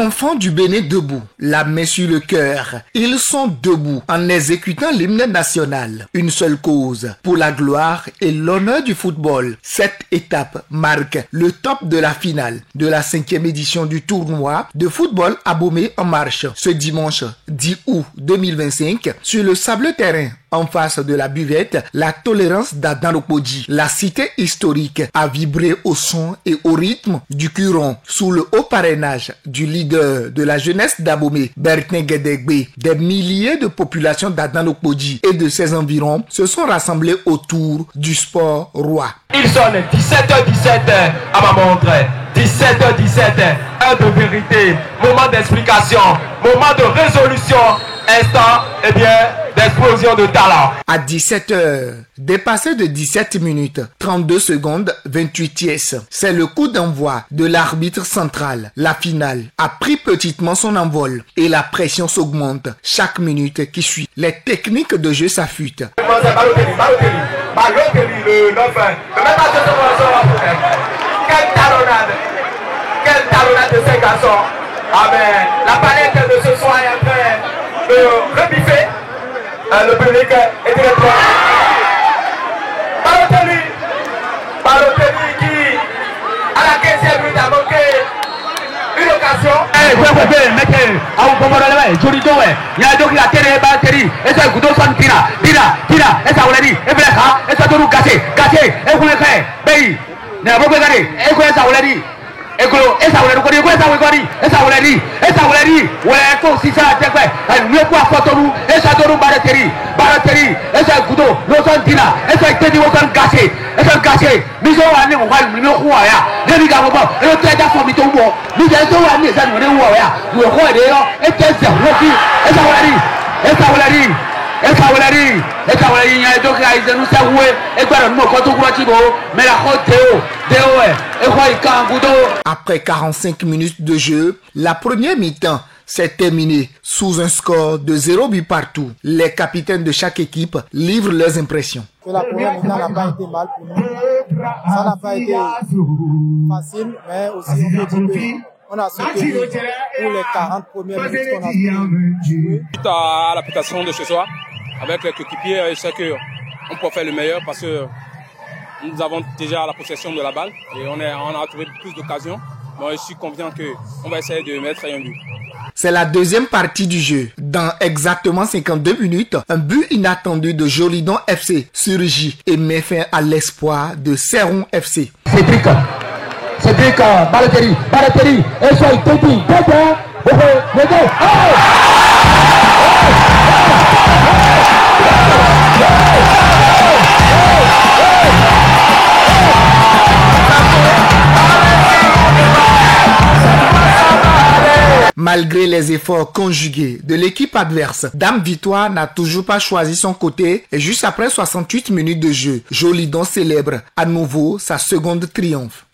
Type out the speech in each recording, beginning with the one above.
enfants du Bénin debout, la main sur le cœur. Ils sont debout en exécutant l'hymne national. Une seule cause, pour la gloire et l'honneur du football. Cette étape marque le top de la finale de la 5e édition du tournoi de football Abomey en marche ce dimanche 10 août 2025 sur le sable terrain. En face de la buvette, la tolérance d'Adanokpodji, la cité historique, a vibré au son et au rythme du curon sous le haut parrainage du leader de la jeunesse d'Abomey, Bertin Guédégbé. Des milliers de populations d'Adanokpodji et de ses environs se sont rassemblés autour du sport roi. Il sonne 17h17 à ma montre, 17h17, heure de vérité, moment d'explication, moment de résolution, instant, d'explosion de talent. À 17h, dépassé de 17 minutes, 32 secondes, 28 tiers. C'est le coup d'envoi de l'arbitre central. La finale a pris petitement son envol et la pression s'augmente chaque minute qui suit. Les techniques de jeu s'affûtent. Balotelli, le 9. Quelle talonnade de ces garçons. Amen. La palette de ce soir est en train de rebiffer. Le public est très prêt. Balotelli qui, à la 15e minute, a manqué une occasion. Après 45 minutes de jeu, la première mi-temps s'est terminée sous un score de 0 but partout. Les capitaines de chaque équipe livrent leurs impressions. La première mi-temps n'a pas été mal pour nous. Ça n'a pas été facile, mais aussi on peut dire qu'on a soutenu pour les 40 premières minutes qu'on a joué. Suite à l'application de ce soir, avec les coéquipiers, je sais qu'on peut faire le meilleur parce que nous avons déjà la possession de la balle et on a trouvé plus d'occasions. Moi, je suis confiant qu'on va essayer de mettre un but. C'est la deuxième partie du jeu. Dans exactement 52 minutes, un but inattendu de Jolidon FC surgit et met fin à l'espoir de Seron FC. Cédric, Balotelli, et soit il te dit, Malgré les efforts conjugués de l'équipe adverse, Dame Victoire n'a toujours pas choisi son côté et juste après 68 minutes de jeu, Jolidon célèbre à nouveau sa seconde triomphe.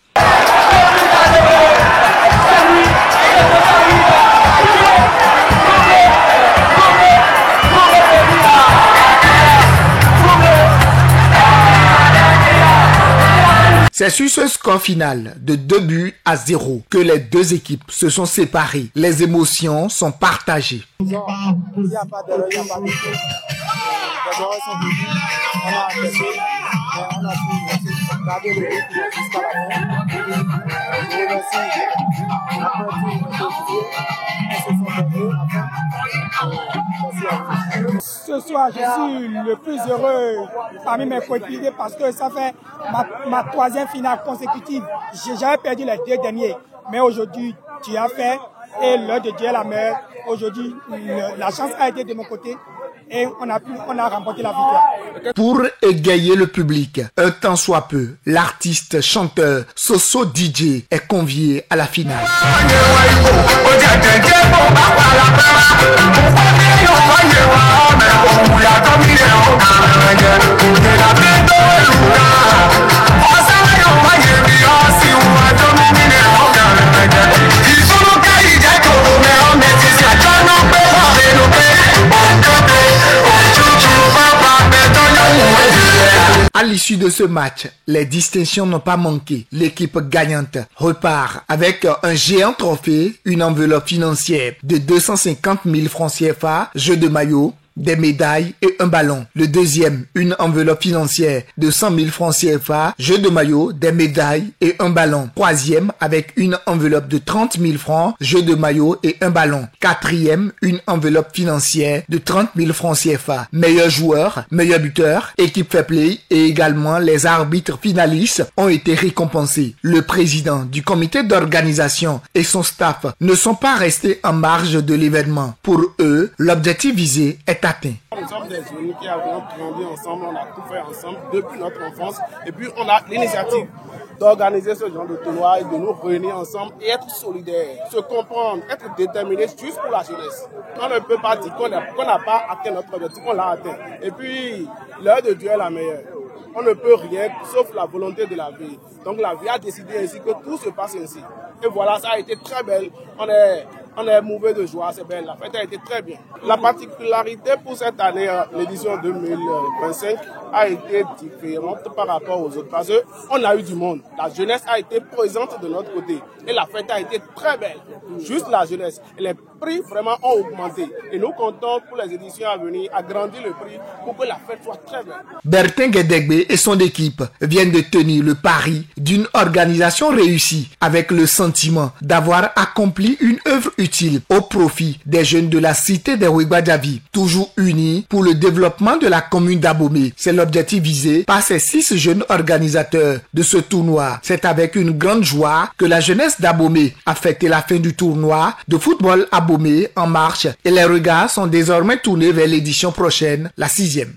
C'est sur ce score final de 2-0 que les deux équipes se sont séparées. Les émotions sont partagées. Il n'y a pas d'erreur, il n'y a pas de faute. Les erreurs sont venues, on a encaissé, mais on a pu garder le but jusqu'à la fin. Je remercie après tout le jeu, on se sont donnés après. Merci à vous. Ce soir, je suis le plus heureux parmi mes coéquipiers parce que ça fait ma troisième finale consécutive. J'avais perdu les deux derniers, mais aujourd'hui, tu as fait et l'heure de Dieu est la meilleure. Aujourd'hui, la chance a été de mon côté et on a remporté la victoire. Pour égayer le public, un tant soit peu, l'artiste chanteur Soso DJ est convié à la finale. À l'issue de ce match, les distinctions n'ont pas manqué. L'équipe gagnante repart avec un géant trophée, une enveloppe financière de 250 000 francs CFA, jeu de maillot, des médailles et un ballon. Le deuxième, une enveloppe financière de 100 000 francs CFA, jeu de maillot, des médailles et un ballon. Troisième, avec une enveloppe de 30 000 francs, jeu de maillot et un ballon. Quatrième, une enveloppe financière de 30 000 francs CFA. Meilleur joueur, meilleur buteur, équipe fair play et également les arbitres finalistes ont été récompensés. Le président du comité d'organisation et son staff ne sont pas restés en marge de l'événement. Pour eux, l'objectif visé est atteint. Nous sommes des jeunes qui avons grandi ensemble, on a tout fait ensemble depuis notre enfance et puis on a l'initiative d'organiser ce genre de tournoi et de nous réunir ensemble et être solidaires, se comprendre, être déterminés juste pour la jeunesse. On ne peut pas dire qu'on n'a pas atteint notre objectif, on l'a atteint. Et puis, l'heure de Dieu est la meilleure. On ne peut rien sauf la volonté de la vie. Donc la vie a décidé ainsi que tout se passe ainsi. Et voilà, ça a été très belle. On est mouvé de joie, c'est belle. La fête a été très bien. La particularité pour cette année, l'édition 2025, a été différente par rapport aux autres. Parce qu'on a eu du monde. La jeunesse a été présente de notre côté. Et la fête a été très belle. Juste la jeunesse. Et les prix vraiment ont augmenté. Et nous comptons pour les éditions à venir agrandir le prix pour que la fête soit très belle. Bertin Guédégbé et son équipe viennent de tenir le pari d'une organisation réussie avec le sentiment d'avoir accompli une œuvre utile au profit des jeunes de la cité des Ouégbadjavi, toujours unis pour le développement de la commune d'Abomey. C'est l'objectif visé par ces 6 jeunes organisateurs de ce tournoi. C'est avec une grande joie que la jeunesse d'Abomey a fêté la fin du tournoi de football Abomey en marche et les regards sont désormais tournés vers l'édition prochaine, la 6e.